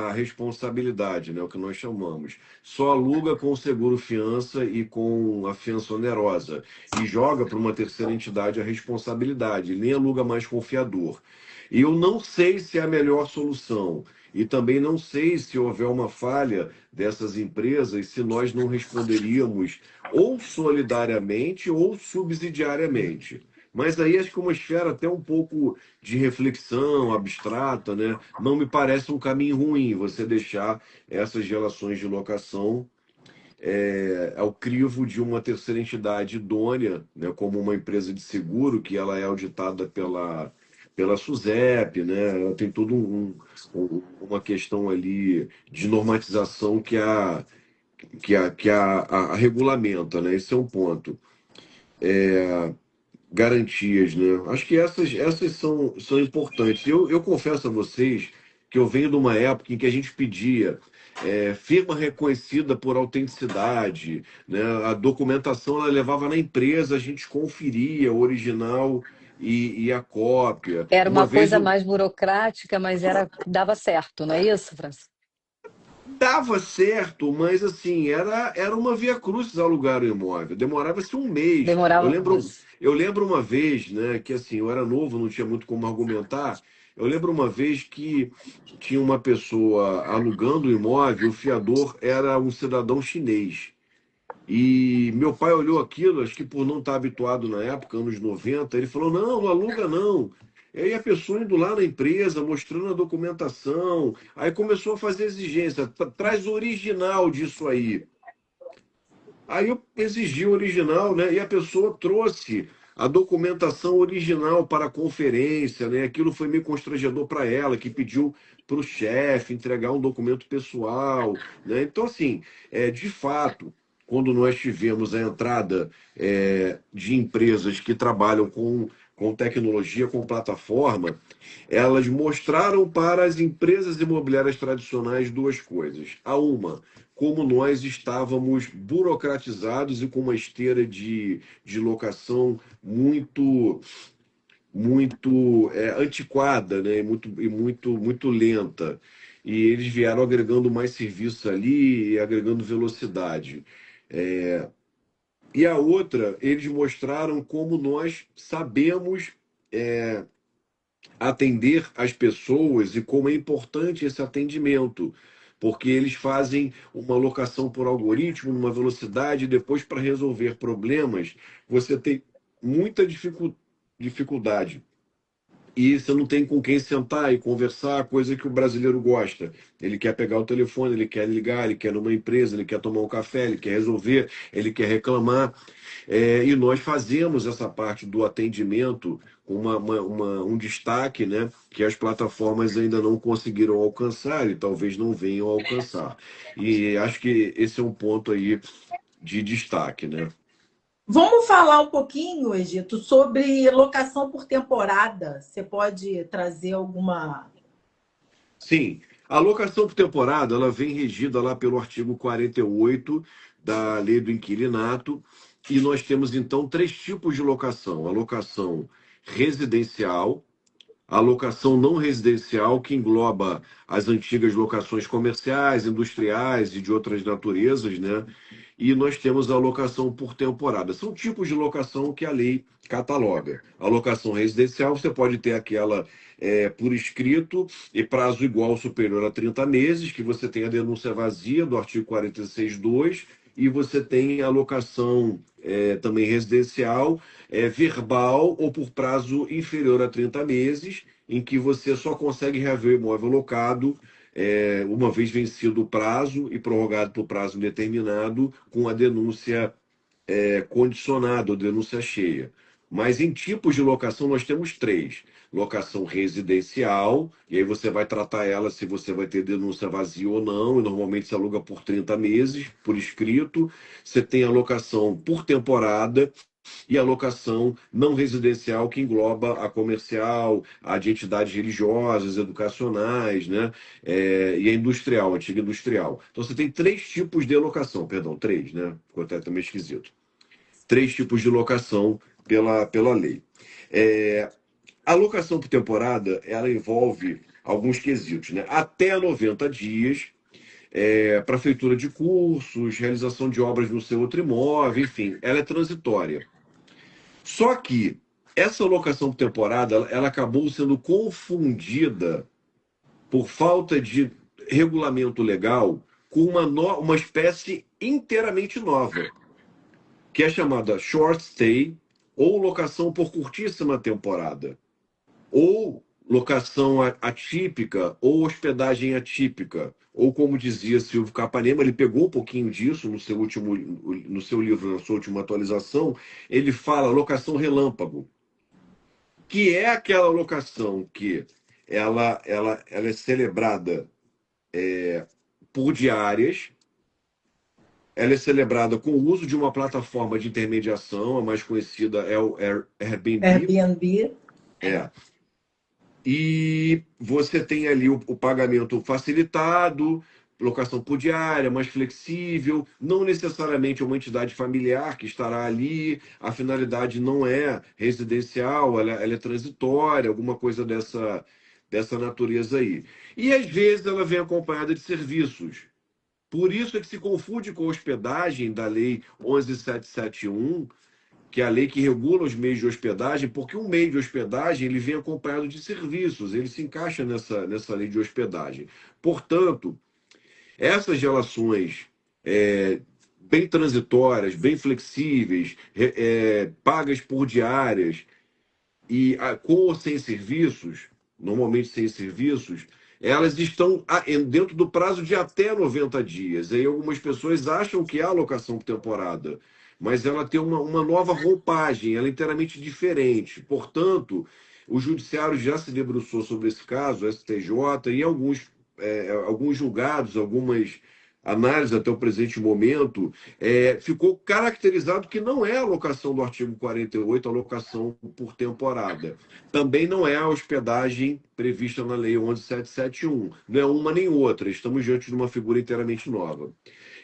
a responsabilidade, né, o que nós chamamos. Só aluga com seguro fiança e com a fiança onerosa e joga para uma terceira entidade a responsabilidade, ele nem aluga mais com o fiador. E eu não sei se é a melhor solução. E também não sei se houver uma falha dessas empresas, se nós não responderíamos ou solidariamente ou subsidiariamente. Mas aí acho que uma esfera até um pouco de reflexão abstrata, né? Não me parece um caminho ruim você deixar essas relações de locação ao crivo de uma terceira entidade idônea, né? Como uma empresa de seguro, que ela é auditada pela SUSEP, né? Ela tem tudo uma questão ali de normatização que a regulamenta, né? Esse é um ponto. Garantias, né? Acho que essas são importantes. Eu confesso a vocês que eu venho de uma época em que a gente pedia firma reconhecida por autenticidade, né? A documentação ela levava na empresa, a gente conferia o original e a cópia. Era Uma uma vez coisa eu mais burocrática, mas dava certo, não é isso, Francisco? dava certo, mas assim, era uma via-crucis alugar o imóvel. Demorava-se um mês. Eu Demorava lembro, mais. eu lembro uma vez, né, que assim, eu era novo, não tinha muito como argumentar. Eu lembro uma vez que tinha uma pessoa alugando o imóvel, o fiador era um cidadão chinês. E meu pai olhou aquilo, acho que por não estar habituado na época, anos 90, ele falou: não, não aluga não. E aí a pessoa indo lá na empresa, mostrando a documentação, aí começou a fazer exigência: Traz o original disso aí." Aí eu exigi o original, né? E a pessoa trouxe a documentação original para a conferência, né? Aquilo foi meio constrangedor para ela, que pediu para o chefe entregar um documento pessoal, né? Então, assim, de fato, quando nós tivemos a entrada de empresas que trabalham com tecnologia, com plataforma, elas mostraram para as empresas imobiliárias tradicionais duas coisas. A uma, como nós estávamos burocratizados e com uma esteira de locação muito antiquada, né? Muito lenta. E eles vieram agregando mais serviços ali e agregando velocidade. E a outra, eles mostraram como nós sabemos atender as pessoas e como é importante esse atendimento, porque eles fazem uma locação por algoritmo, numa velocidade, e depois para resolver problemas, você tem muita dificuldade. E você não tem com quem sentar e conversar, coisa que o brasileiro gosta. Ele quer pegar o telefone, ele quer ligar, ele quer ir numa empresa, ele quer tomar um café, ele quer resolver, ele quer reclamar. E nós fazemos essa parte do atendimento com um destaque, né, que as plataformas ainda não conseguiram alcançar e talvez não venham a alcançar. E acho que esse é um ponto aí de destaque, né? Vamos falar um pouquinho, Egito, sobre locação por temporada. Você pode trazer alguma. Sim, a locação por temporada ela vem regida lá pelo artigo 48 da Lei do Inquilinato, e nós temos então três tipos de locação: a locação residencial, a locação não residencial, que engloba as antigas locações comerciais, industriais e de outras naturezas, né? E nós temos a locação por temporada. São tipos de locação que a lei cataloga. A locação residencial, você pode ter aquela por escrito e prazo igual ou superior a 30 meses, que você tem a denúncia vazia do artigo 46(2), e você tem a locação também residencial verbal ou por prazo inferior a 30 meses, em que você só consegue reaver o imóvel locado uma vez vencido o prazo e prorrogado por prazo indeterminado, com a denúncia condicionada ou denúncia cheia. Mas em tipos de locação nós temos três: locação residencial, e aí você vai tratar ela se você vai ter denúncia vazia ou não, e normalmente se aluga por 30 meses, por escrito. Você tem a locação por temporada, e a locação não residencial, que engloba a comercial, a de entidades religiosas, educacionais, né? E a industrial, a antiga industrial. Então você tem três tipos de locação, perdão, três, né? Ficou até meio esquisito. Três tipos de locação pela lei. A locação por temporada, ela envolve alguns quesitos, né? Até 90 dias, para feitura de cursos, realização de obras no seu outro imóvel, enfim, ela é transitória. Só que essa locação por temporada, ela acabou sendo confundida por falta de regulamento legal com uma espécie inteiramente nova, que é chamada short stay ou locação por curtíssima temporada, ou locação atípica ou hospedagem atípica, ou como dizia Silvio Capanema, ele pegou um pouquinho disso no seu livro, na sua última atualização, ele fala locação relâmpago, que é aquela locação que ela é celebrada por diárias, ela é celebrada com o uso de uma plataforma de intermediação, a mais conhecida é o Airbnb. Airbnb. E você tem ali o pagamento facilitado, locação por diária, mais flexível, não necessariamente uma entidade familiar que estará ali, a finalidade não é residencial, ela é transitória, alguma coisa dessa natureza aí. E às vezes ela vem acompanhada de serviços. Por isso é que se confunde com a hospedagem da Lei 11.771, que é a lei que regula os meios de hospedagem, porque um meio de hospedagem ele vem acompanhado de serviços, ele se encaixa nessa lei de hospedagem. Portanto, essas relações bem transitórias, bem flexíveis, pagas por diárias com ou sem serviços, normalmente sem serviços, elas estão dentro do prazo de até 90 dias. Aí algumas pessoas acham que há alocação por temporada, mas ela tem uma nova roupagem, ela é inteiramente diferente. Portanto, o judiciário já se debruçou sobre esse caso, o STJ, e alguns julgados, algumas análises até o presente momento, ficou caracterizado que não é a alocação do artigo 48, a alocação por temporada. Também não é a hospedagem prevista na Lei 11.771. Não é uma nem outra. Estamos diante de uma figura inteiramente nova.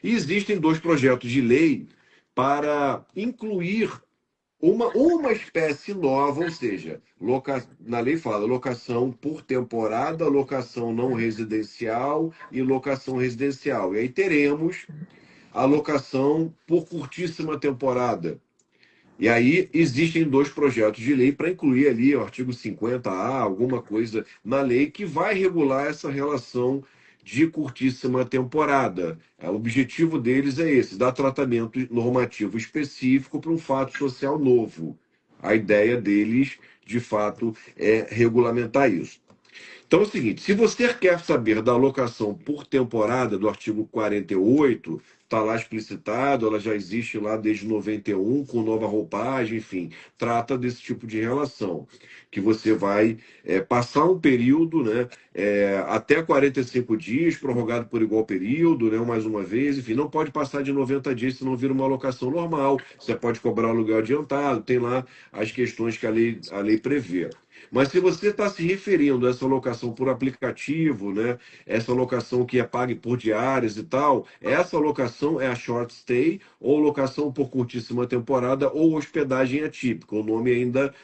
E existem dois projetos de lei para incluir uma espécie nova, ou seja, na lei fala locação por temporada, locação não residencial e locação residencial. E aí teremos a locação por curtíssima temporada. E aí existem dois projetos de lei para incluir ali o artigo 50A, alguma coisa na lei que vai regular essa relação de curtíssima temporada. O objetivo deles é esse, dar tratamento normativo específico para um fato social novo. A ideia deles, de fato, é regulamentar isso. Então é o seguinte, se você quer saber da alocação por temporada do artigo 48, está lá explicitado, ela já existe lá desde 91, com nova roupagem, enfim, trata desse tipo de relação, que você vai passar um período, né, até 45 dias, prorrogado por igual período, né, mais uma vez, enfim, não pode passar de 90 dias se não vira uma alocação normal, você pode cobrar aluguel adiantado, tem lá as questões que a lei prevê. Mas se você está se referindo a essa locação por aplicativo, né, essa locação que é paga por diárias e tal, essa locação é a short stay, ou locação por curtíssima temporada, ou hospedagem atípica. O nome ainda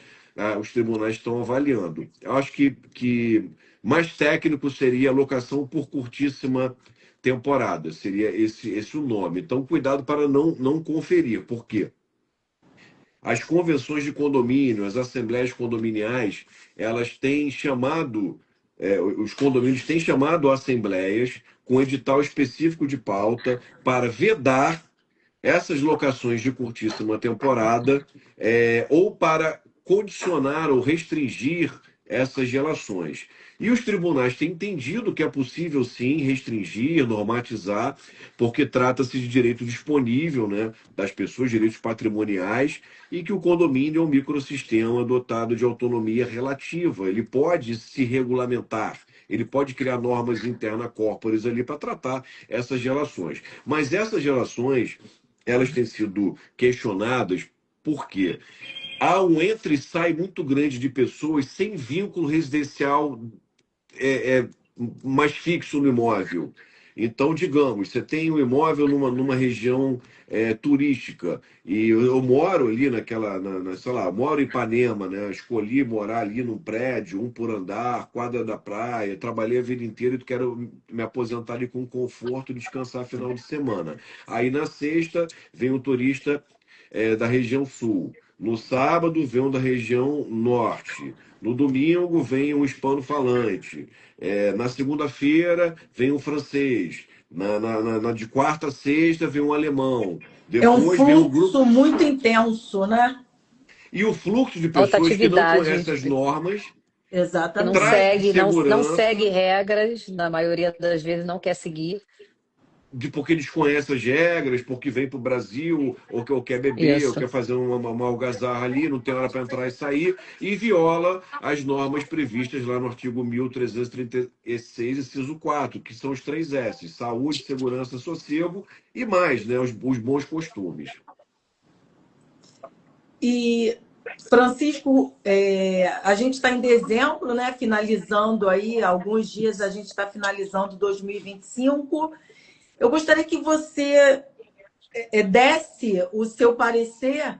os tribunais estão avaliando. Eu acho que mais técnico seria locação por curtíssima temporada, seria esse o nome. Então, cuidado para não conferir. Por quê? As convenções de condomínio, as assembleias condominiais, elas têm chamado, os condomínios têm chamado assembleias com edital específico de pauta para vedar essas locações de curtíssima temporada, ou para condicionar ou restringir essas relações. E os tribunais têm entendido que é possível, sim, restringir, normatizar, porque trata-se de direito disponível, né, das pessoas, direitos patrimoniais, e que o condomínio é um microsistema dotado de autonomia relativa. Ele pode se regulamentar, ele pode criar normas interna corporis ali para tratar essas relações. Mas essas relações, elas têm sido questionadas porque há um entra e sai muito grande de pessoas sem vínculo residencial mais fixo no imóvel. Então, digamos, você tem um imóvel numa região turística, e eu moro ali sei lá, moro em Ipanema, né? Escolhi morar ali num prédio, um por andar, quadra da praia, trabalhei a vida inteira e quero me aposentar ali com conforto e descansar final de semana. Aí na sexta vem um turista da região sul. No sábado vem um da região norte. No domingo vem um hispano-falante. Na segunda-feira vem um francês. Na de quarta a sexta vem um alemão. É um Depois vem um grupo. fluxo muito intenso, né? E o fluxo de Alta pessoas que não atividade, conhecem as normas que não Exatamente. traz segue, não segue insegurança, regras, na maioria das vezes não quer seguir. porque eles conhecem as regras, porque vem para o Brasil, ou quer beber, ou Isso. quer fazer uma algazarra ali, não tem hora para entrar e sair, e viola as normas previstas lá no artigo 1336, inciso 4, que são os 3 S: saúde, segurança, sossego e mais, né, os bons costumes. E, Francisco, a gente está em dezembro, né? Finalizando aí, alguns dias a gente está finalizando 2025. Eu gostaria que você desse o seu parecer,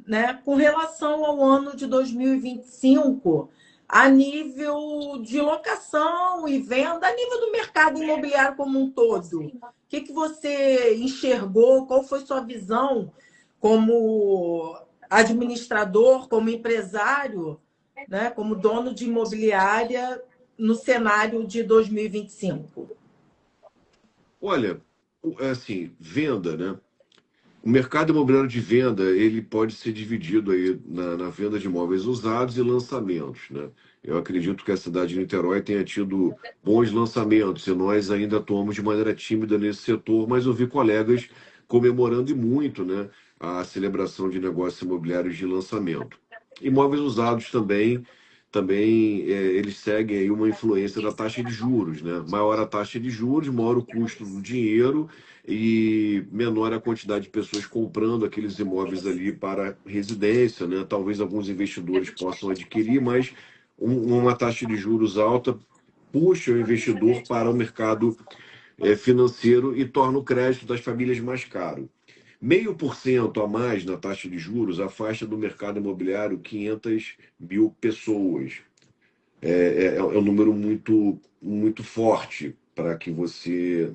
né, com relação ao ano de 2025, a nível de locação e venda, a nível do mercado imobiliário como um todo. O que você enxergou? Qual foi sua visão como administrador, como empresário, né, como dono de imobiliária no cenário de 2025? Olha, assim, venda, né? O mercado imobiliário de venda, ele pode ser dividido aí na venda de imóveis usados e lançamentos, né? Eu acredito que a cidade de Niterói tenha tido bons lançamentos e nós ainda atuamos de maneira tímida nesse setor, mas eu vi colegas comemorando e muito, né, a celebração de negócios imobiliários de lançamento. Imóveis usados também eles seguem aí uma influência da taxa de juros, né? Maior a taxa de juros, maior o custo do dinheiro e menor a quantidade de pessoas comprando aqueles imóveis ali para residência, né? Talvez alguns investidores possam adquirir, mas uma taxa de juros alta puxa o investidor para o mercado financeiro e torna o crédito das famílias mais caro. 0,5% a mais na taxa de juros afasta do mercado imobiliário 500 mil pessoas. É um número muito forte para que você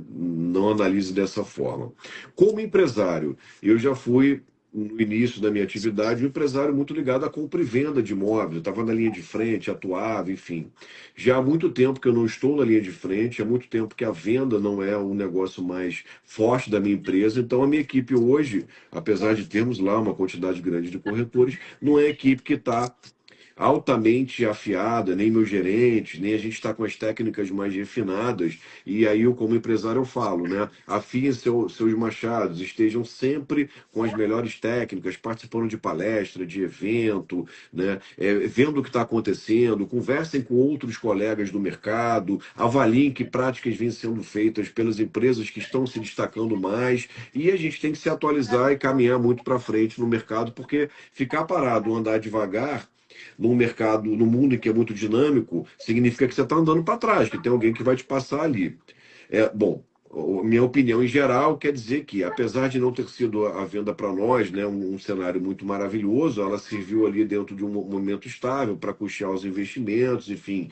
não analise dessa forma. Como empresário, eu já fui, no início da minha atividade, um empresário muito ligado à compra e venda de imóveis. Eu estava na linha de frente, atuava, enfim. Já há muito tempo que eu não estou na linha de frente, há muito tempo que a venda não é o negócio mais forte da minha empresa. Então, a minha equipe hoje, apesar de termos lá uma quantidade grande de corretores, não é a equipe que está altamente afiada, nem meu gerente, nem a gente está com as técnicas mais refinadas. E aí, eu, como empresário, eu falo, né? Afiem seus machados, estejam sempre com as melhores técnicas, participando de palestra, de evento, né? Vendo o que está acontecendo, conversem com outros colegas do mercado, avaliem que práticas vêm sendo feitas pelas empresas que estão se destacando mais. E a gente tem que se atualizar e caminhar muito para frente no mercado, porque ficar parado, andar devagar num mercado, no mundo em que é muito dinâmico, significa que você está andando para trás, que tem alguém que vai te passar ali. Bom, minha opinião em geral quer dizer que, apesar de não ter sido a venda para nós, né, um cenário muito maravilhoso, ela serviu ali dentro de um momento estável para custear os investimentos, enfim,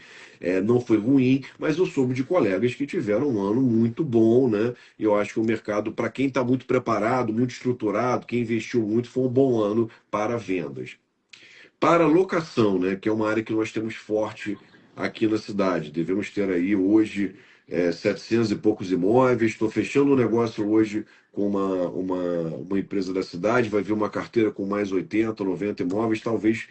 não foi ruim, mas eu soube de colegas que tiveram um ano muito bom, né? E eu acho que o mercado, para quem está muito preparado, muito estruturado, quem investiu muito, foi um bom ano para vendas. Para locação, né, que é uma área que nós temos forte aqui na cidade. Devemos ter aí hoje 700 e poucos imóveis. Estou fechando um negócio hoje com uma empresa da cidade, vai vir uma carteira com mais 80, 90 imóveis, talvez